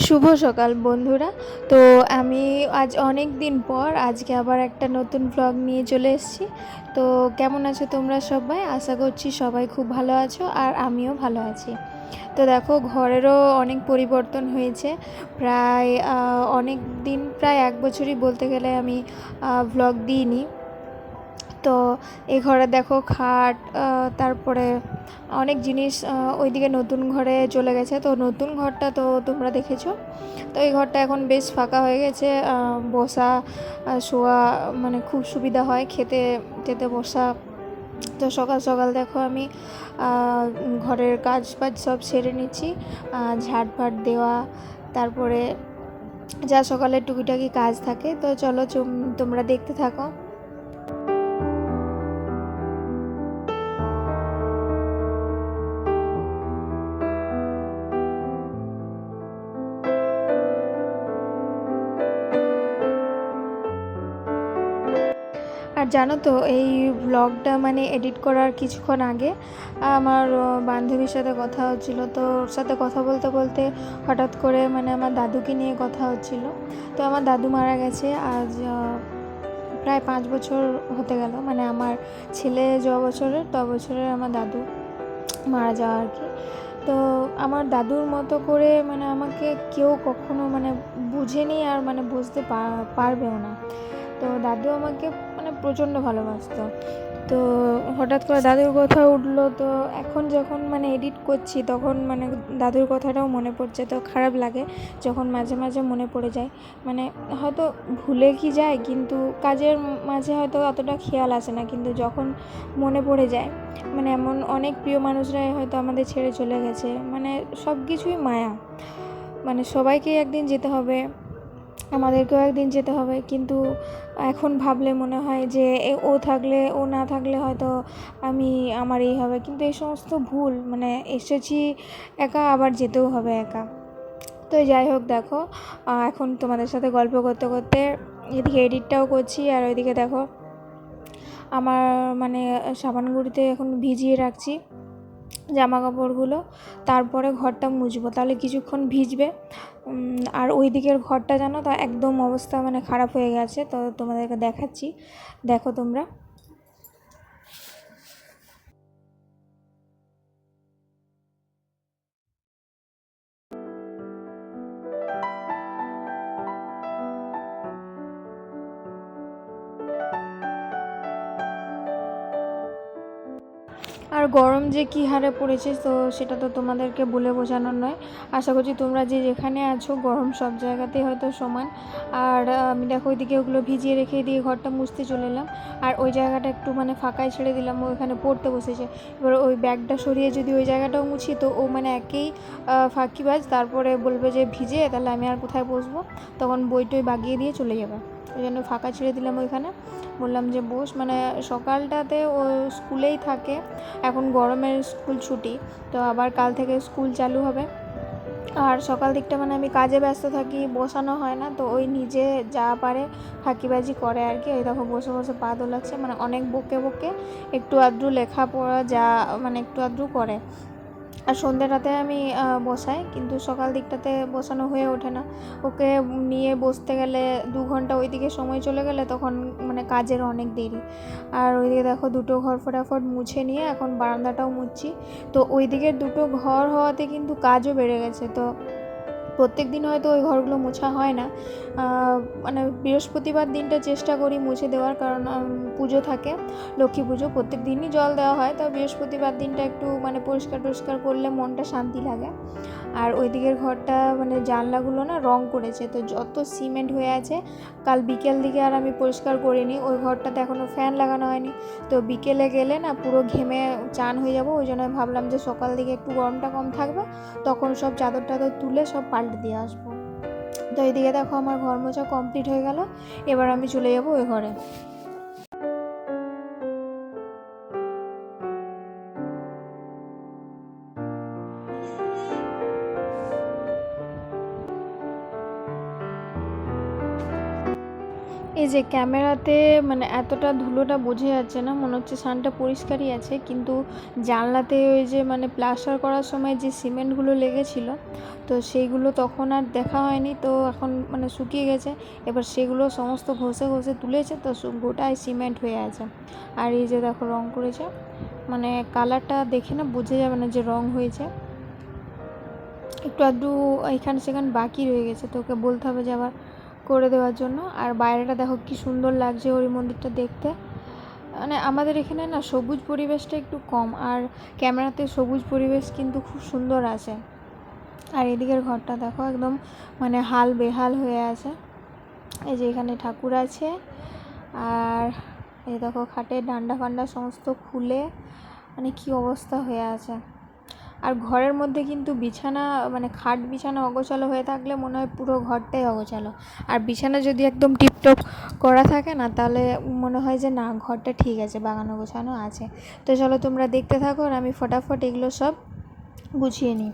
শুভ সকাল বন্ধুরা। তো আমি আজ অনেক দিন পর আজকে আবার একটা নতুন ব্লগ নিয়ে চলে এসেছি। তো কেমন আছো তোমরা সবাই? আশা করছি সবাই খুব ভালো আছো আর আমিও ভালো আছি। তো দেখো, ঘরেরও অনেক পরিবর্তন হয়েছে। প্রায় অনেক দিন, প্রায় 1 বছরই বলতে গেলে আমি ব্লগ দিইনি। তো এই ঘরে দেখো খাট, তারপরে অনেক জিনিস ওইদিকে নতুন ঘরে চলে গেছে। তো নতুন ঘরটা তো তোমরা দেখেছো। তো এই ঘরটা এখন বেশ ফাঁকা হয়ে গেছে। বসা শোয়া মানে খুব সুবিধা হয়, খেতে টেতে বসা। তো সকাল সকাল দেখো আমি ঘরের কাজ বাজ সব সেরে নিচ্ছি, ঝাড় ফাট দেওয়া, তারপরে যা সকালে টুকিটাকি কাজ থাকে। তো চলো তোমরা দেখতে থাকো। আর জানো তো, এই ব্লগটা মানে এডিট করার কিছুক্ষণ আগে আমার বান্ধবীর সাথে কথা হচ্ছিল। তো ওর সাথে কথা বলতে বলতে হঠাৎ করে মানে আমার দাদুকে নিয়ে কথা হচ্ছিল। তো আমার দাদু মারা গেছে আজ প্রায় 5 বছর হতে গেল। মানে আমার ছেলে বছরের বছরের আমার দাদু মারা যাওয়া আর কি। তো আমার দাদুর মতো করে মানে আমাকে কেউ কখনো মানে বুঝেনি, আর মানে বুঝতে পারবেও না। তো দাদু আমাকে মানে প্রচণ্ড ভালোবাসতো। তো হঠাৎ করে দাদুর কথা উঠলো। তো এখন যখন মানে এডিট করছি তখন মানে দাদুর কথাটাও মনে পড়ছে। তো খারাপ লাগে যখন মাঝে মাঝে মনে পড়ে যায়। মানে হয়তো ভুলে কি যায়, কিন্তু কাজের মাঝে হয়তো অতটা খেয়াল আসে না, কিন্তু যখন মনে পড়ে যায় মানে এমন অনেক প্রিয় মানুষরাই হয়তো আমাদের ছেড়ে চলে গেছে। মানে সব কিছুই মায়া, মানে সবাইকেই একদিন যেতে হবে, আমাদেরকেও একদিন যেতে হবে। কিন্তু এখন ভাবলে মনে হয় যে ও থাকলে, ও না থাকলে হয়তো আমার এই হবে। কিন্তু এই সমস্ত ভুল, মানে এসেছি একা, আবার যেতেও হবে একা। তো যাই হোক, দেখো এখন তোমাদের সাথে গল্প করতে করতে এদিকে এডিটটাও করছি, আর ওইদিকে দেখো আমার মানে সাবান গুঁড়িতে এখন ভিজিয়ে রাখছি জামা কাপড়গুলো। তারপরে ঘরটা মুছবো, তাহলে কিছুক্ষণ ভিজবে। আর ওই দিকের ঘরটা জানো তো একদম অবস্থা মানে খারাপ হয়ে গেছে। তো তোমাদেরকে দেখাচ্ছি, দেখো তোমরা। আর গরম যে কী হারে পড়েছে, তো সেটা তো তোমাদেরকে বলে বোঝানোর নয়। আশা করছি তোমরা যে যেখানে আছো গরম সব জায়গাতেই হয়তো সমান। আর আমি দেখো ওইদিকে ওগুলো ভিজিয়ে রেখে দিয়ে ঘরটা মুছতে চলে এলাম। আর ওই জায়গাটা একটু মানে ফাঁকায় ছেড়ে দিলাম, ওইখানে পড়তে বসেছে। এবার ওই ব্যাগটা সরিয়ে যদি ওই জায়গাটাও মুছি, তো ও মানে একেই ফাঁকিবাজ। তারপরে বলবে যে ভিজে, তাহলে আমি আর কোথায় বসবো, তখন বই টই বাগিয়ে দিয়ে চলে যাবে। ওই জন্য ফাঁকা ছেড়ে দিলাম ওইখানে, বললাম যে বস। মানে সকালটাতে ও স্কুলেই থাকে, এখন গরমের স্কুল ছুটি। তো আবার কাল থেকে স্কুল চালু হবে। আর সকাল দিকটা মানে আমি কাজে ব্যস্ত থাকি, বসানো হয় না। তো ওই নিজে যা পারে ফাঁকিবাজি করে আর কি। ওই দেখো বসে বসে পা দোলাচ্ছে, মানে অনেক বকে বকে একটু আধটু লেখাপড়া যা মানে একটু আধটু করে। আর সন্ধ্যেটাতে আমি বসাই, কিন্তু সকাল দিকটাতে বসানো হয়ে ওঠে না। ওকে নিয়ে বসতে গেলে 2 ঘন্টা ওইদিকে সময় চলে গেলে তখন মানে কাজের অনেক দেরি। আর ওইদিকে দেখো দুটো ঘর ফটাফট মুছে নিয়ে এখন বারান্দাটাও মুছছি। তো ওই দিকের দুটো ঘর হওয়াতে কিন্তু কাজও বেড়ে গেছে। তো প্রত্যেক দিন হয়তো ওই ঘরগুলো মোছা হয় না। মানে বৃহস্পতিবার দিনটা চেষ্টা করি মুছে দেওয়ার, কারণ পুজো থাকে, লক্ষ্মী পুজো, প্রত্যেক দিনই জল দেওয়া হয়। তো বৃহস্পতিবার দিনটা একটু মানে পরিষ্কার টরিষ্কার করলে মনটা শান্তি লাগে। আর ওই দিকের ঘরটা মানে জানলাগুলো না রং করেছে, তো যত সিমেন্ট হয়ে আছে। কাল বিকেল দিকে আর আমি পরিষ্কার করিনি, ওই ঘরটাতে এখনও ফ্যান লাগানো হয়নি। তো বিকেলে গেলে না পুরো ঘেমে চান হয়ে যাব। ওই জন্য ভাবলাম যে সকাল দিকে একটু গরমটা কম থাকবে, তখন সব চাদর টাদর তুলে সব পাল্টে দিয়ে আসবো। তো এইদিকে দেখো আমার ঘর মোছা কমপ্লিট হয়ে গেল। এবার আমি চলে যাবো ওই ঘরে। এই যে ক্যামেরাতে মানে এতটা ধুলোটা বোঝা যাচ্ছে না, মনে হচ্ছে সানটা পরিষ্কারই আছে, কিন্তু জানলাতে ওই যে মানে প্লাস্টার করার সময় যে সিমেন্টগুলো লেগেছিলো তো সেইগুলো তখন আর দেখা হয়নি, তো এখন মানে শুকিয়ে গেছে। এবার সেগুলো সমস্ত ঘষে ঘষে তুলেছে, তো গোটাই সিমেন্ট হয়ে আছে। আর এই যে দেখো রং করেছে, মানে কালারটা দেখে না বোঝা যাবে না যে রং হয়েছে। একটু আধটু এখানে সেখানে বাকি রয়ে গেছে, তো ওকে বলতে হবে যে আবার করে দেওয়ার জন্য। আর বাইরেটা দেখো কি সুন্দর লাগছে হরি মন্দিরটা দেখতে। মানে আমাদের এখানে না সবুজ পরিবেশটা একটু কম, আর ক্যামেরাতে সবুজ পরিবেশ কিন্তু খুব সুন্দর আছে। আর এদিকের ঘরটা দেখো একদম মানে হাল বেহাল হয়ে আছে। এই যে এখানে ঠাকুর আছে, আর এই দেখো খাটের ডান্ডা ফান্ডা সমস্ত খুলে মানে কি অবস্থা হয়ে আছে। আর ঘরের মধ্যে কিন্তু বিছানা মানে খাট বিছানা অগোছালো হয়ে থাকলে মনে হয় পুরো ঘরটাই অগোছালো। আর বিছানা যদি একদম টিপটপ করা থাকে না, তাহলে মনে হয় যে না ঘরটা ঠিক আছে, বাগানো গোছানো আছে। তো চলো তোমরা দেখতে থাকো, আর আমি ফটাফট এগুলো সব গুছিয়ে নিই।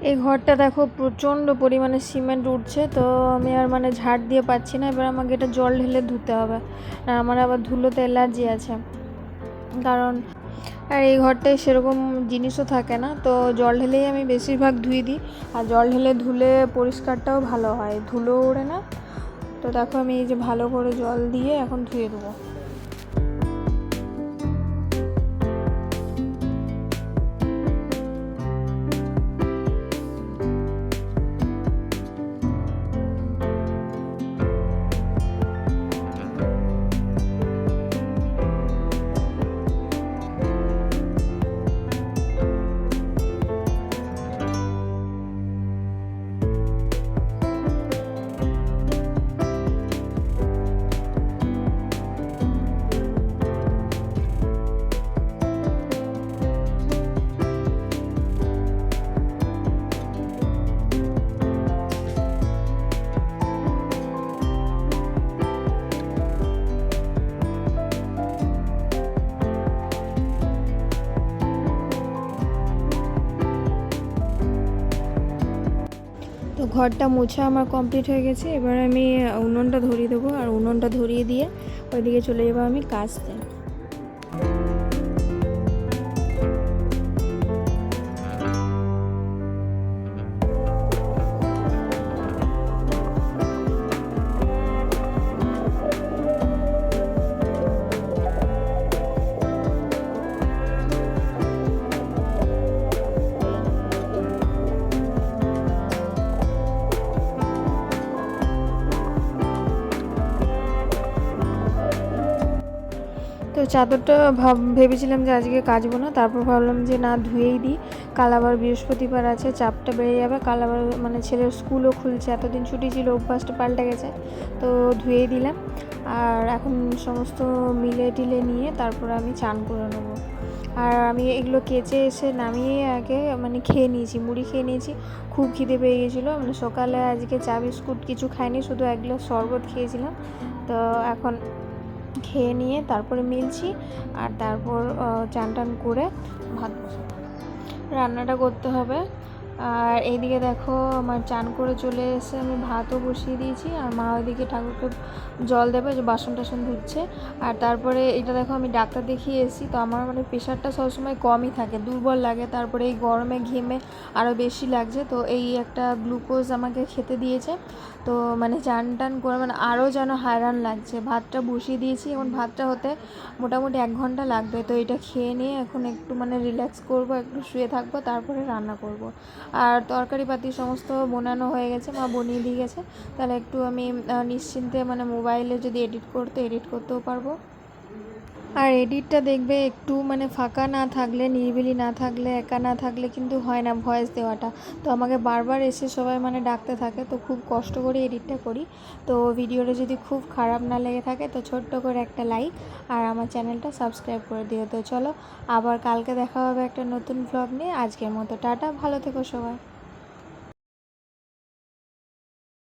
এই ঘরটা দেখো প্রচণ্ড পরিমাণে সিমেন্ট উঠছে, তো আমি আর মানে ঝাড় দিয়ে পাচ্ছি না। এবার আমাকে এটা জল ঢেলে ধুতে হবে, আর আমার আবার ধুলোতে অ্যালার্জি আছে। কারণ আর এই ঘরটায় সেরকম জিনিসও থাকে না, তো জল ঢেলেই আমি বেশিরভাগ ধুয়ে দিই। আর জল ঢেলে ধুলে পরিষ্কারটাও ভালো হয়, ধুলো ওড়ে না। তো দেখো আমি এই যে ভালো করে জল দিয়ে এখন ধুয়ে দেবো। ঘরটা মোছা আমার কমপ্লিট হয়ে গেছে। এবার আমি উনুনটা ধরিয়ে দেবো, আর উনুনটা ধরিয়ে দিয়ে ওইদিকে চলে যাবো আমি কাচতে। তো চাদরটা ভেবেছিলাম যে আজকে কাচবো না, তারপর ভাবলাম যে না ধুয়েই দিই, কাল আবার বৃহস্পতিবার আছে, চাপটা বেড়ে যাবে, কাল আবার মানে ছেলের স্কুলও খুলছে, এতদিন ছুটি ছিল, অভ্যাসটা পাল্টে গেছে, তো ধুয়েই দিলাম। আর এখন সমস্ত মিলে টিলে নিয়ে তারপর আমি চান করে নেবো। আর আমি এগুলো কেচে এসে নামিয়ে আগে মানে খেয়ে নিয়েছি, মুড়ি খেয়ে নিয়েছি, খুব খিদে পেয়ে গেছিলো। মানে সকালে আজকে চা বিস্কুট কিছু খাইনি, শুধু এক গ্লাস শরবত খেয়েছিলাম। তো এখন খেয়ে নিয়ে তারপরে মিলছি, আর তারপর চান টান করে ভাত বসাবো, রান্নাটা করতে হবে। আর এইদিকে দেখো আমার চান করে চলে এসে আমি ভাতও বসিয়ে দিয়েছি, আর মা ওইদিকে ঠাকুরকে জল দেবে, যে বাসন টাসন ধুচ্ছে। আর তারপরে এটা দেখো আমি ডাক্তার দেখিয়ে এসেছি, তো আমার মানে প্রেশারটা সবসময় কমই থাকে, দুর্বল লাগে, তারপরে এই গরমে ঘেমে আরও বেশি লাগছে। তো এই একটা গ্লুকোজ আমাকে খেতে দিয়েছে, তো মানে চান টান করে মানে আরও যেন হায়রান লাগছে। ভাতটা বসিয়ে দিয়েছি, এখন ভাতটা হতে মোটামুটি 1 ঘন্টা লাগবে। তো এটা খেয়ে নিয়ে এখন একটু মানে রিল্যাক্স করব, একটু শুয়ে থাকবো, তারপরে রান্না করব। আর তরকারি পাতি সমস্ত বানানো হয়ে গেছে, মা বনিয়ে দিয়ে গেছে, তাহলে একটু আমি নিশ্চিন্তে মানে মোবাইলে যদি এডিট করতেও পারবো। আর এডিটটা দেখবে একটু মানে ফাঁকা না থাকলে, নিরিবিলি না থাকলে, একা না থাকলে কিন্তু হয় না ভয়েস দেওয়াটা। তো আমাকে বারবার এসে সবাই মানে ডাকতে থাকে, তো খুব কষ্ট করে এডিটটা করি। তো ভিডিওটা যদি খুব খারাপ না লেগে থাকে তো ছোট্ট করে একটা লাইক আর আমার চ্যানেলটা সাবস্ক্রাইব করে দিও। তো চলো আবার কালকে দেখা হবে একটা নতুন ভ্লগ নিয়ে। আজকের মতো টাটা, ভালো থেকো সবাই।